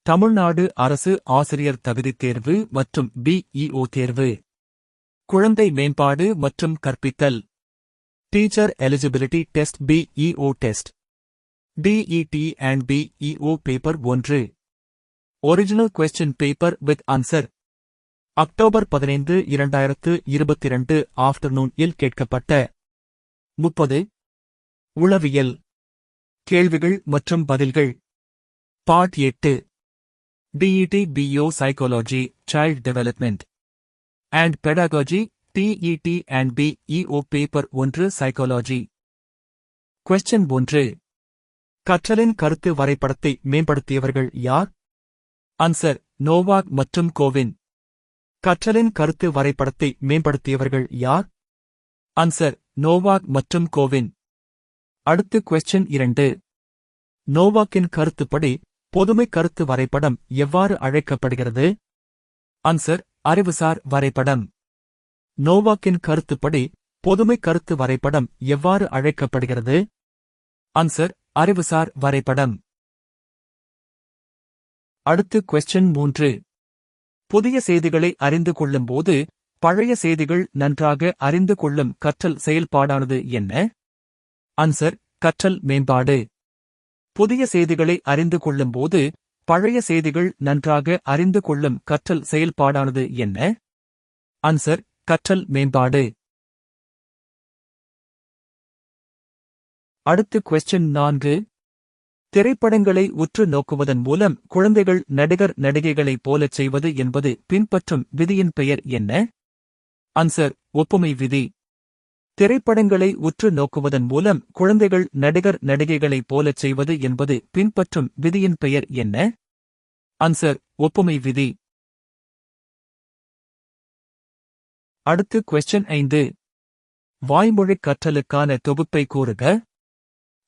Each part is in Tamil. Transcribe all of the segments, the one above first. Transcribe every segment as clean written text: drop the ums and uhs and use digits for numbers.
தமிழ்நாடு அரசு ஆசிரியர் தகுதித் தேர்வு மற்றும் BEO தேர்வு. குழந்தை மேம்பாடு மற்றும் கற்பித்தல். Teacher eligibility test BEO test. DET and BEO paper 1. Original question paper with answer. October 15, 2022 afternoon இல் கேட்கப்பட்ட 30. உளவியல். கேள்விகள் மற்றும் பதில்கள். Part 8. DET BEO psychology, child development and pedagogy. TET and BEO paper 1 psychology. Question 1. கற்றலின் கருத்து வரைபடத்தை மேம்படுத்தியவர்கள் யார்? ஆன்சர்: நோவாக் மற்றும் கோவின். கற்றலின் கருத்து வரைபடத்தை மேம்படுத்தியவர்கள் யார்? ஆன்சர்: நோவாக் மற்றும் கோவின். அடுத்து கொஸ்டின் 2. நோவாக்கின் கருத்துப்படி பொதுமை கருத்து வரைபடம் எவ்வாறு அழைக்கப்படுகிறது? ஆன்சர்: அறிவுசார் வரைபடம். நோவாக்கின் கருத்துப்படி பொதுமை கருத்து வரைபடம் எவ்வாறு அழைக்கப்படுகிறது? ஆன்சர்: அறிவுசார் வரைபடம். அடுத்து கொஸ்டின் 3. புதிய செய்திகளை அறிந்து கொள்ளும்போது பழைய செய்திகள் நன்றாக அறிந்து கொள்ளும் கற்றல் செயல்பாடானது என்ன? ஆன்சர்: கற்றல் மேம்பாடு. புதிய செய்திகளை அறிந்து கொள்ளும்போது பழைய செய்திகள் நன்றாக அறிந்து கொள்ளும் கற்றல் செயல்பாடானது என்ன? ஆன்சர்: கற்றல் மேம்பாடு. அடுத்து கொஸ்டின் 4. திரைப்படங்களை உற்று நோக்குவதன் மூலம் குழந்தைகள் நடிகர் நடிகைகளைப் போலச் செய்வது என்பது பின்பற்றும் விதியின் பெயர் என்ன? ஆன்சர்: ஒப்புமை விதி. திரைப்படங்களை உற்று நோக்குவதன் மூலம் குழந்தைகள் நடிகர் நடிகைகளைப் போலச் செய்வது என்பது பின்பற்றும் விதியின் பெயர் என்ன? ஆன்சர்: ஒப்புமை விதி. அடுத்து கொஸ்டின் 5. வாய்மொழிக் கற்றலுக்கான தொகுப்பை கூறுக.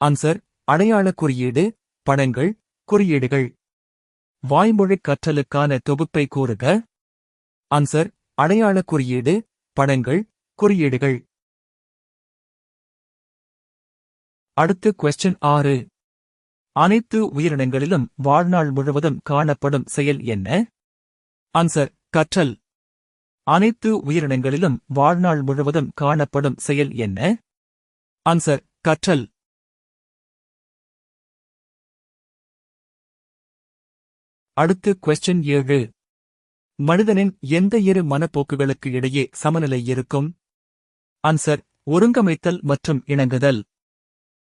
ஆன்சர்: அடையாள குறியீடு, படங்கள், குறியீடுகள். வாய்மொழிக் கற்றலுக்கான தொகுப்பை கூறுக. ஆன்சர்: அடையாள குறியீடு, படங்கள், குறியீடுகள். அடுத்து கொஸ்டின் 6. அனைத்து உயிரினங்களிலும் வாழ்நாள் முழுவதும் காணப்படும் செயல் என்ன? ஆன்சர்: கற்றல். அனைத்து உயிரினங்களிலும் வாழ்நாள் முழுவதும் காணப்படும் செயல் என்ன? ஆன்சர்: கற்றல். அடுத்து கொஸ்டின் 7. மனிதனின் எந்த இரு மனப்போக்குகளுக்கு இடையே சமநிலை இருக்கும்? ஆன்சர்: ஒருங்கமைத்தல் மற்றும் இணங்குதல்.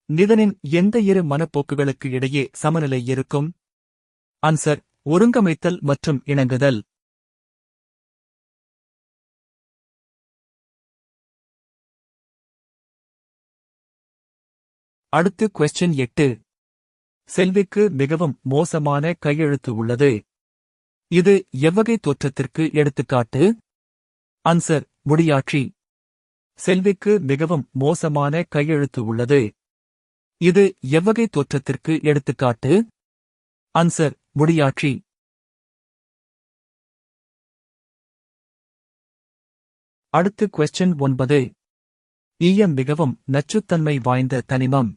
நிதனின் எந்த இரு மனப்போக்குகளுக்கு இடையே சமநிலை இருக்கும்? ஆன்சர்: ஒருங்கமைத்தல் மற்றும் இணங்குதல். அடுத்து கொஸ்டின் 8. செல்விக்கு மிகவும் மோசமான கையெழுத்து உள்ளது. இது எவ்வகை தோற்றத்திற்கு எடுத்துக்காட்டு? ஆன்சர்: முடியாட்சி. செல்விக்கு மிகவும் மோசமான கையெழுத்து உள்ளது. இது எவ்வகை தோற்றத்திற்கு எடுத்துக்காட்டு? ஆன்சர்: முடியாட்சி. அடுத்து கொஸ்டின் 9. ஈயம் மிகவும் நச்சுத்தன்மை வாய்ந்த தனிமம்.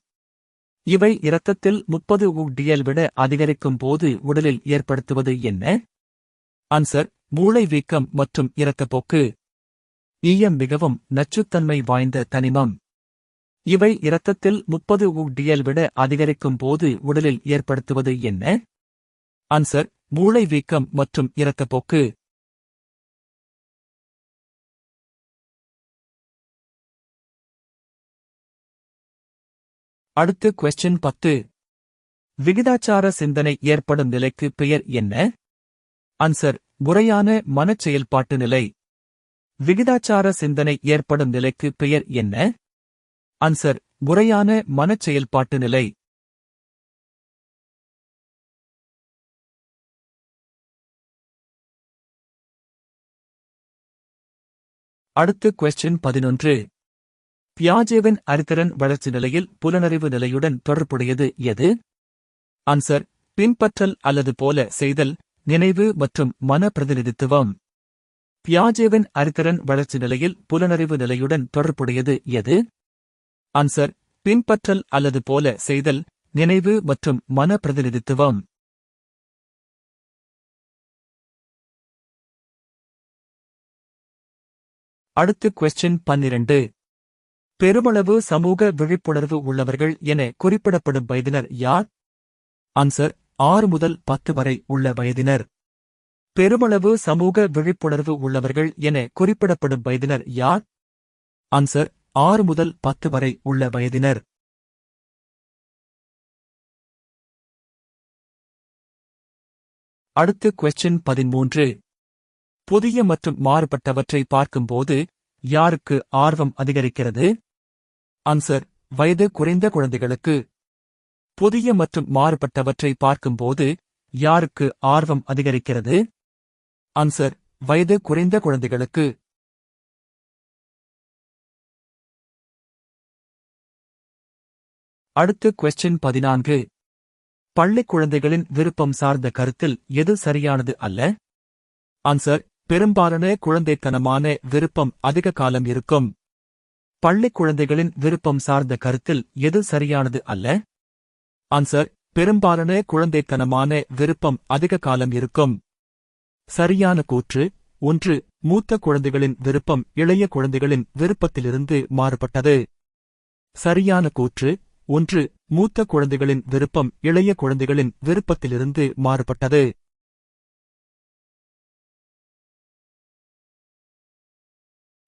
இவை இரத்தத்தில் 30 UDL விட அதிகரிக்கும் போது உடலில் ஏற்படுத்துவது என்ன? ஆன்சர்: மூளை வீக்கம் மற்றும் இரத்தப்போக்கு. ஈயம் மிகவும் நச்சுத்தன்மை வாய்ந்த தனிமம். இவை இரத்தத்தில் 30 UDL விட அதிகரிக்கும் போது உடலில் ஏற்படுத்துவது என்ன? ஆன்சர்: மூளை வீக்கம் மற்றும் இரத்தப்போக்கு. அடுத்து கொஸ்டின் 10. விகிதாச்சார சிந்தனை ஏற்படும் நிலைக்கு பெயர் என்ன? ஆன்சர்: முறையான மனச் செயல்பாட்டு நிலை. விகிதாச்சார சிந்தனை ஏற்படும் நிலைக்கு பெயர் என்ன? ஆன்சர்: முறையான மனச் செயல்பாட்டு நிலை. அடுத்து கொஸ்டின் 11. பியாஜேவின் அறிதிறன் வளர்ச்சி நிலையில் புலனறிவு நிலையுடன் தொடர்புடையது எது? ஆன்சர்: பின்பற்றல் அல்லது போல செய்தல், நினைவு மற்றும் மன பிரதிநிதித்துவம். பியாஜேவின் அறிதிறன் வளர்ச்சி நிலையில் புலனறிவு நிலையுடன் தொடர்புடையது எது? ஆன்சர்: பின்பற்றல் அல்லது போல செய்தல், நினைவு மற்றும் மன பிரதிநிதித்துவம். அடுத்து கொஸ்டின் 12. பெருமளவு சமூக விழிப்புணர்வு உள்ளவர்கள் என குறிப்பிடப்படும் வயதினர் யார்? ஆன்சர் 6 முதல் 10 வரை உள்ள வயதினர். பெருமளவு சமூக விழிப்புணர்வு உள்ளவர்கள் என குறிப்பிடப்படும் வயதினர் யார்? ஆன்சர் 6 முதல் 10 வரை உள்ள வயதினர். அடுத்து கொஸ்டின் 13. புதிய மற்றும் மாறுபட்டவற்றை பார்க்கும்போது யாருக்கு ஆர்வம் அதிகரிக்கிறது? ஆன்சர் வயது குறைந்த குழந்தைகளுக்கு. புதிய மற்றும் மாறுபட்டவற்றை பார்க்கும்போது யாருக்கு ஆர்வம் அதிகரிக்கிறது? ஆன்சர் வயது குறைந்த குழந்தைகளுக்கு. அடுத்து கொஸ்டின் 14. பள்ளிக் குழந்தைகளின் விருப்பம் சார்ந்த கருத்தில் எது சரியானது அல்ல? ஆன்சர் பெரும்பாலான குழந்தைத்தனமான விருப்பம் அதிக காலம் இருக்கும். பள்ளிக் குழந்தைகளின் விருப்பம் சார்ந்த கருத்தில் எது சரியானது அல்ல? ஆன்சர் பெரும்பாலான குழந்தைத்தனமான விருப்பம் அதிக காலம் இருக்கும். சரியான கூற்று 1. மூத்த குழந்தைகளின் விருப்பம் இளைய குழந்தைகளின் விருப்பத்திலிருந்து மாறுபட்டது. சரியான கூற்று 1. மூத்த குழந்தைகளின் விருப்பம் இளைய குழந்தைகளின் விருப்பத்திலிருந்து மாறுபட்டது.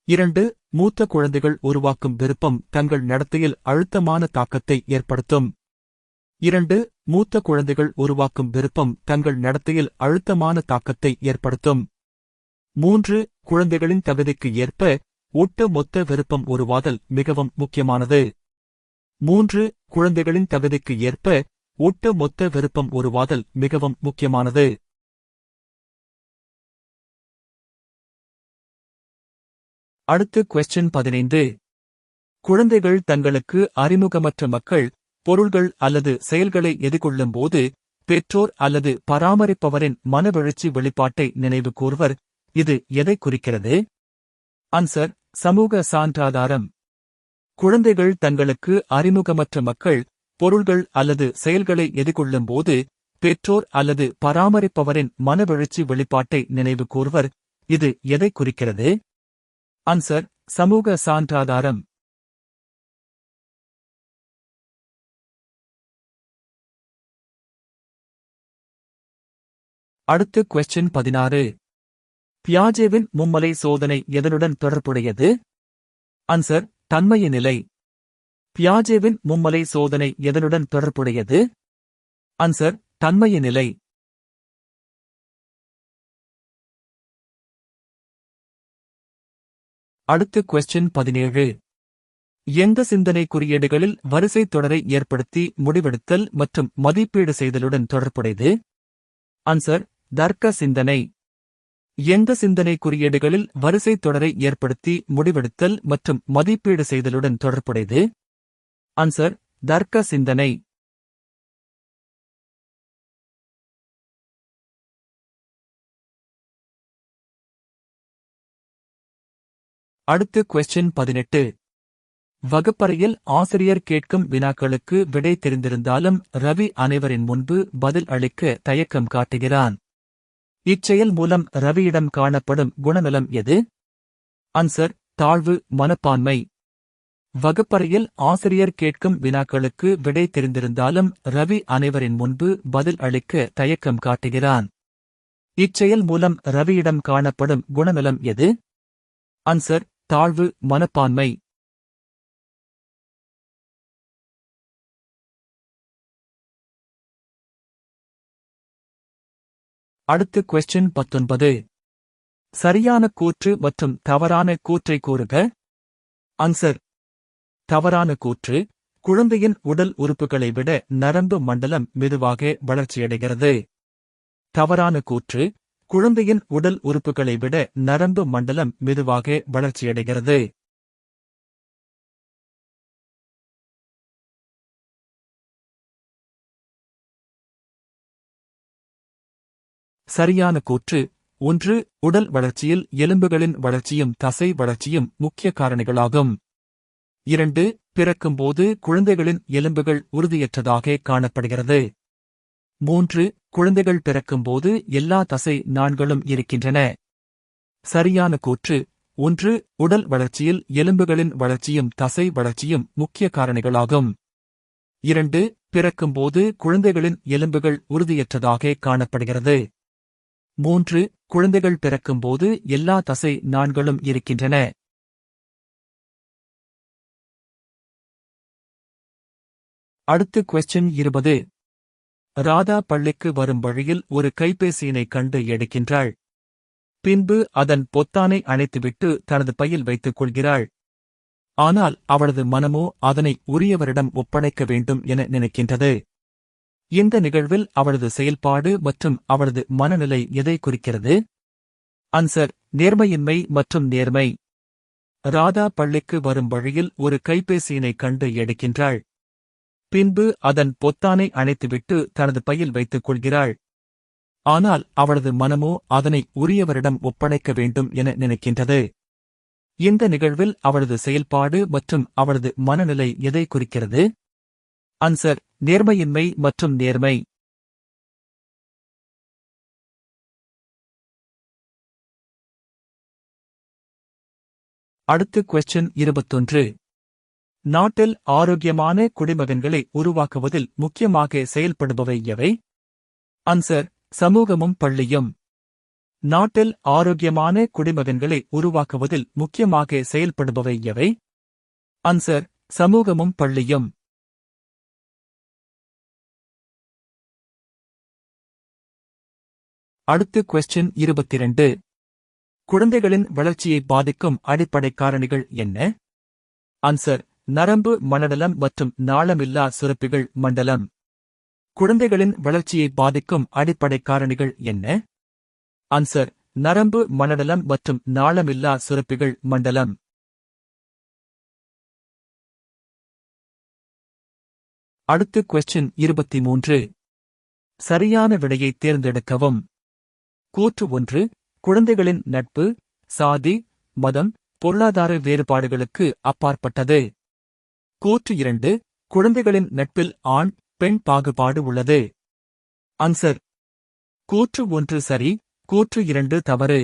2. மூத்த குழந்தைகள் உருவாக்கும் விருப்பம் தங்கள் நடத்தையில் அழுத்தமான தாக்கத்தை ஏற்படுத்தும். 2. மூத்த குழந்தைகள் உருவாக்கும் விருப்பம் தங்கள் நடத்தையில் அழுத்தமான தாக்கத்தை ஏற்படுத்தும். 3. குழந்தைகளின் தகுதிக்கு ஏற்ப ஒட்டு மொத்த விருப்பம் உருவாதல் மிகவும் முக்கியமானது. 3. குழந்தைகளின் தகுதிக்கு ஏற்ப ஒட்டு மொத்த விருப்பம் உருவாதல் மிகவும் முக்கியமானது. அடுத்து கொஸ்டின் 15. குழந்தைகள் தங்களுக்கு அறிமுகமற்ற மக்கள், பொருள்கள் அல்லது செயல்களை எதிர்கொள்ளும் போது பெற்றோர் அல்லது பராமரிப்பவரின் மனவெழுச்சி வெளிப்பாட்டை நினைவு கூர்வர். இது எதை குறிக்கிறது? ஆன்சர் சமூக சான்றாதாரம். குழந்தைகள் தங்களுக்கு அறிமுகமற்ற மக்கள், பொருள்கள் அல்லது செயல்களை எதிர்கொள்ளும் போது பெற்றோர் அல்லது பராமரிப்பவரின் மனவெழுச்சி வெளிப்பாட்டை நினைவு கூர்வர். இது எதை குறிக்கிறது? ஆன்சர் சமூக சான்றாதாரம். அடுத்து கொஸ்டின் 16. பியாஜேவின் மும்மலை சோதனை எதனுடன் தொடர்புடையது? ஆன்சர் தன்மைய நிலை. பியாஜேவின் மும்மலை சோதனை எதனுடன் தொடர்புடையது? ஆன்சர் தன்மைய நிலை. அடுத்து கொஸ்டின் 17. எந்த சிந்தனை குறியீடுகளில் வரிசை தொடரை ஏற்படுத்தி முடிவெடுத்தல் மற்றும் மதிப்பீடு செய்தலுடன் தொடர்புடையது? ஆன்சர் தர்க்க சிந்தனை. எந்த சிந்தனை குறியீடுகளில் வரிசை தொடரை ஏற்படுத்தி முடிவெடுத்தல் மற்றும் மதிப்பீடு செய்தலுடன் தொடர்புடையது? ஆன்சர் தர்க்க சிந்தனை. அடுத்து கொஸ்டின் 18. வகுப்பறையில் ஆசிரியர் கேட்கும் வினாக்களுக்கு விடை தெரிந்திருந்தாலும் ரவி அனைவரின் முன்பு பதில் அளிக்க தயக்கம் காட்டுகிறான். இச்செயல் மூலம் ரவியிடம் காணப்படும் குணநலம் எது? ஆன்சர் தாழ்வு மனப்பான்மை. வகுப்பறையில் ஆசிரியர் கேட்கும் வினாக்களுக்கு விடை தெரிந்திருந்தாலும் ரவி அனைவரின் முன்பு பதில் அளிக்க தயக்கம் காட்டுகிறான். இச்செயல் மூலம் ரவியிடம் காணப்படும் குணநலம் எது? ஆன்சர் தாழ்வு மனப்பான்மை. அடுத்து கொஸ்டின் 19. சரியான கூற்று மற்றும் தவறான கூற்றை கூறுக. ஆன்சர் தவறான கூற்று குழந்தையின் உடல் உறுப்புகளை விட நரம்பு மண்டலம் மெதுவாக வளர்ச்சியடைகிறது. தவறான கூற்று குழந்தையின் உடல் உறுப்புகளை விட நரம்பு மண்டலம் மெதுவாக வளர்ச்சியடைகிறது. சரியான கூற்று 1. உடல் வளர்ச்சியில் எலும்புகளின் வளர்ச்சியும் தசை வளர்ச்சியும் முக்கிய காரணிகளாகும். 2. பிறக்கும்போது குழந்தைகளின் எலும்புகள் உறுதியற்றதாக காணப்படுகிறது. 3. குழந்தைகள் பிறக்கும்போது எல்லா தசை நாண்களும் இருக்கின்றன. சரியான கூற்று 1. உடல் வளர்ச்சியில் எலும்புகளின் வளர்ச்சியும் தசை வளர்ச்சியும் முக்கிய காரணிகளாகும். 2. பிறக்கும்போது குழந்தைகளின் எலும்புகள் உறுதியற்றதாக காணப்படுகிறது. 3. குழந்தைகள் பிறக்கும்போது எல்லா தசை நாண்களும் இருக்கின்றன. அடுத்து கொஸ்டின் 20. ராதா பள்ளிக்கு வரும் வழியில் ஒரு கைபேசியினை கண்டு எடுக்கின்றாள். பின்பு அதன் பொத்தானை அணைத்துவிட்டு தனது பையில் வைத்துக் கொள்கிறாள். ஆனால் அவளது மனமோ அதனை உரியவரிடம் ஒப்படைக்க வேண்டும் என நினைக்கின்றது. இந்த நிகழ்வில் அவளது செயல்பாடு மற்றும் அவளது மனநிலை எதை குறிக்கிறது? ஆன்சர்: நேர்மையின்மை மற்றும் நேர்மை. ராதா பள்ளிக்கு வரும் வழியில் ஒரு கைபேசியினை கண்டு எடுக்கின்றாள். பின்பு அதன் பொத்தானை அணைத்துவிட்டு தனது பையில் வைத்துக் கொள்கிறாள். ஆனால் அவளது மனமோ அதனை உரியவரிடம் ஒப்படைக்க வேண்டும் என நினைக்கின்றது. இந்த நிகழ்வில் அவளது செயல்பாடு மற்றும் அவளது மனநிலை எதை குறிக்கிறது? ஆன்சர்: நேர்மையின்மை மற்றும் நேர்மை. அடுத்து கொஸ்டின் 21. நாட்டில் ஆரோக்கியமான குடிமகன்களை உருவாக்குவதில் முக்கியமாக செயல்படுபவை எவை? ஆன்சர்: சமூகமும் பள்ளியும். நாட்டில் ஆரோக்கியமான குடிமகன்களை உருவாக்குவதில் முக்கியமாக செயல்படுபவை எவை? ஆன்சர்: சமூகமும் பள்ளியும். அடுத்து கொஸ்டின் 22. குழந்தைகளின் வளர்ச்சியை பாதிக்கும் அடிப்படை காரணிகள் என்ன? ஆன்சர்: நரம்பு மண்டலம் மற்றும் நாளமில்லா சுரப்பிகள் மண்டலம். குழந்தைகளின் வளர்ச்சியை பாதிக்கும் அடிப்படை காரணிகள் என்ன? ஆன்சர்: நரம்பு மண்டலம் மற்றும் நாளமில்லா சுரப்பிகள் மண்டலம். அடுத்து கொஸ்டின் 23. சரியான விடையை தேர்ந்தெடுக்கவும். கூற்று 1: குழந்தைகளின் நட்பு சாதி, மதம், பொருளாதார வேறுபாடுகளுக்கு அப்பாற்பட்டது. கூற்று 2: குழந்தைகளின் நட்பில் ஆண், பெண் பாகுபாடு உள்ளது. ஆன்சர்: கூற்று 1 சரி, கூற்று 2 தவறு.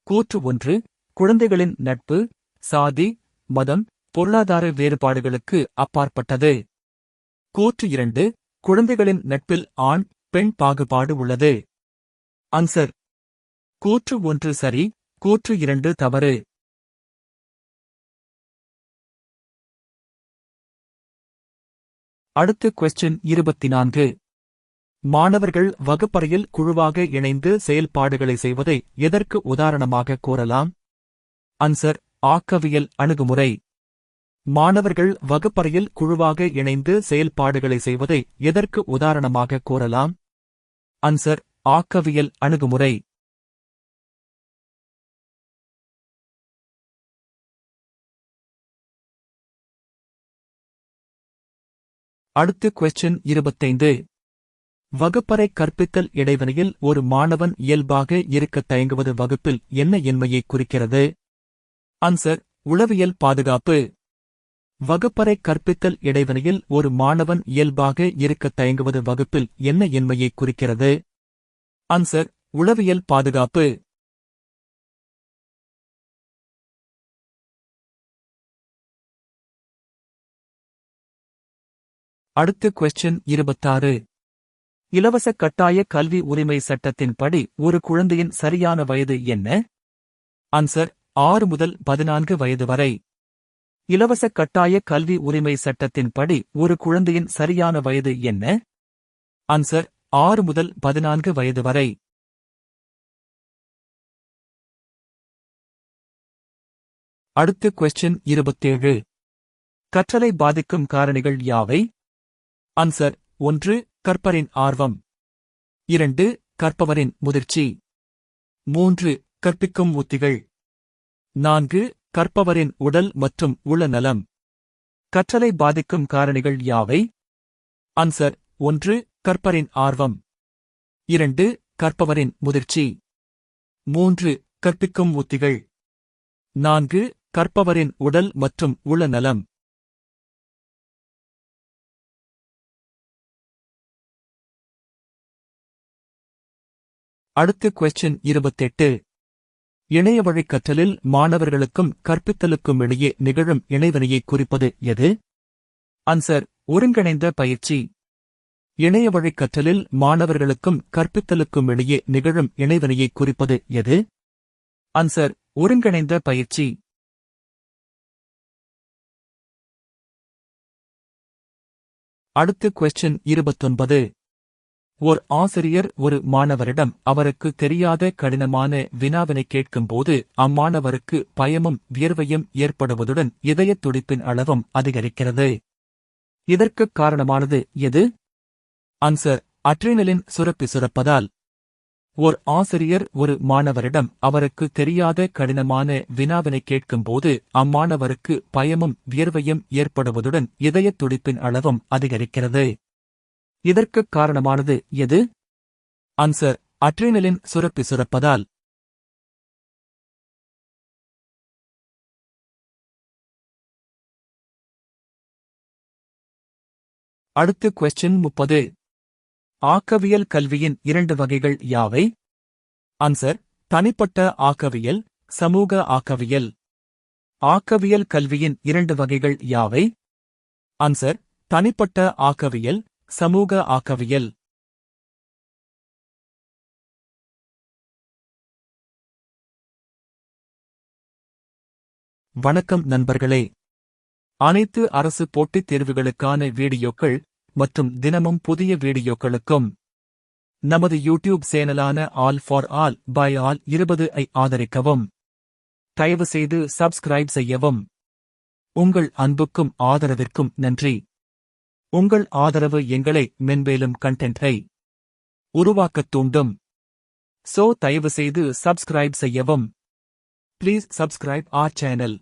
கூற்று 1: குழந்தைகளின் நட்பு சாதி, மதம், பொருளாதார வேறுபாடுகளுக்கு அப்பாற்பட்டது. கூற்று 2: குழந்தைகளின் நட்பில் ஆண், பெண் பாகுபாடு உள்ளது. ஆன்சர்: கூற்று 1 சரி, கூற்று 2 தவறு. அடுத்து கொஸ்டின் 24. மாணவர்கள் வகுப்பறையில் குழுவாக இணைந்து செயல்பாடுகளை செய்வதை எதற்கு உதாரணமாக கூறலாம்? ஆன்சர்: ஆக்கவியல் அணுகுமுறை. மாணவர்கள் வகுப்பறையில் குழுவாக இணைந்து செயல்பாடுகளை செய்வதை எதற்கு உதாரணமாக கூறலாம்? ஆன்சர்: ஆக்கவியல் அணுகுமுறை. அடுத்து கொஸ்டின் 25. வகுப்பறை கற்பித்தல் இடைவெளியில் ஒரு மாணவன் இயல்பாக இருக்க தயங்குவது வகுப்பில் என்ன இன்மையை குறிக்கிறது? ஆன்சர்: உளவியல் பாதுகாப்பு. வகுப்பறை கற்பித்தல் இடைவெளியில் ஒரு மாணவன் இயல்பாக இருக்க தயங்குவது வகுப்பில் என்ன இன்மையை குறிக்கிறது? ஆன்சர்: உளவியல் பாதுகாப்பு. அடுத்து கொஸ்டின் 26. இலவச கட்டாய கல்வி உரிமை சட்டத்தின்படி ஒரு குழந்தையின் சரியான வயது என்ன? ஆன்சர்: 6 முதல் 14 வயது வரை. இலவச கட்டாய கல்வி உரிமை சட்டத்தின்படி ஒரு குழந்தையின் சரியான வயது என்ன? ஆன்சர்: 6 முதல் 14 வயது வரை. அடுத்து கொஸ்டின் 27. கற்றலை பாதிக்கும் காரணிகள் யாவை? ஆன்சர்: 1. கற்பவரின் ஆர்வம். 2. கற்பவரின் முதிர்ச்சி. 3. கற்பிக்கும் உத்திகள். 4. கற்பவரின் உடல் மற்றும் உள நலம். கற்றலை பாதிக்கும் காரணிகள் யாவை? ஆன்சர்: 1. கற்பவரின் ஆர்வம். 2. கற்பவரின் முதிர்ச்சி. 3. கற்பிக்கும் உத்திகள். 4. கற்பவரின் உடல் மற்றும் உள நலம். அடுத்து கொஸ்டின் 28. இணையவழிக் கற்றலில் மாணவர்களுக்கும் கற்பித்தலுக்கும் இடையே நிகழும் இணைவினையை குறிப்பது எது? ஆன்சர்: ஒருங்கிணைந்த பயிற்சி. இணையவழிக் கற்றலில் மாணவர்களுக்கும் கற்பித்தலுக்கும் இடையே நிகழும் இணைவினையை குறிப்பது எது? ஆன்சர்: ஒருங்கிணைந்த பயிற்சி. அடுத்து கொஸ்டின் 29. ஓர் ஆசிரியர் ஒரு மாணவரிடம் அவருக்கு தெரியாத கடினமான வினாவினை கேட்கும்போது அம்மாணவருக்கு பயமும் வியர்வையும் ஏற்படுவதுடன் இதயத் துடிப்பின் அளவும் அதிகரிக்கிறது. இதற்குக் காரணமானது எது? ஆன்சர்: அட்ரினலின் சுரப்பி சுரப்பதால். ஓர் ஆசிரியர் ஒரு மாணவரிடம் அவருக்கு தெரியாத கடினமான வினாவினை கேட்கும்போது அம்மாணவருக்கு பயமும் வியர்வையும் ஏற்படுவதுடன் இதயத் துடிப்பின் அளவும் அதிகரிக்கிறது. இதற்குக் காரணமானது எது? ஆன்சர்: அட்ரினலின் சுரப்பி சுரப்பதால். அடுத்து கொஸ்டின் 30. ஆக்கவியல் கல்வியின் 2 வகைகள் யாவை? ஆன்சர்: தனிப்பட்ட ஆக்கவியல், சமூக ஆக்கவியல். ஆக்கவியல் கல்வியின் 2 வகைகள் யாவை? ஆன்சர்: தனிப்பட்ட ஆக்கவியல், சமூக ஆக்கவியல். வணக்கம் நண்பர்களே. அனைத்து அரசு போட்டித் தேர்வுகளுக்கான வீடியோக்கள் மற்றும் தினமும் புதிய வீடியோக்களுக்கும் நமது யூடியூப் சேனலான all for all by all 20 ஐ ஆதரிக்கவும். தயவுசெய்து சப்ஸ்கிரைப் செய்யவும். உங்கள் அன்புக்கும் ஆதரவிற்கும் நன்றி. உங்கள் ஆதரவு எங்களை மென்மேலும் கண்டென்ட்டை உருவாக்கத் தூண்டும். தயவுசெய்து சப்ஸ்கிரைப் செய்யவும். Please subscribe our channel.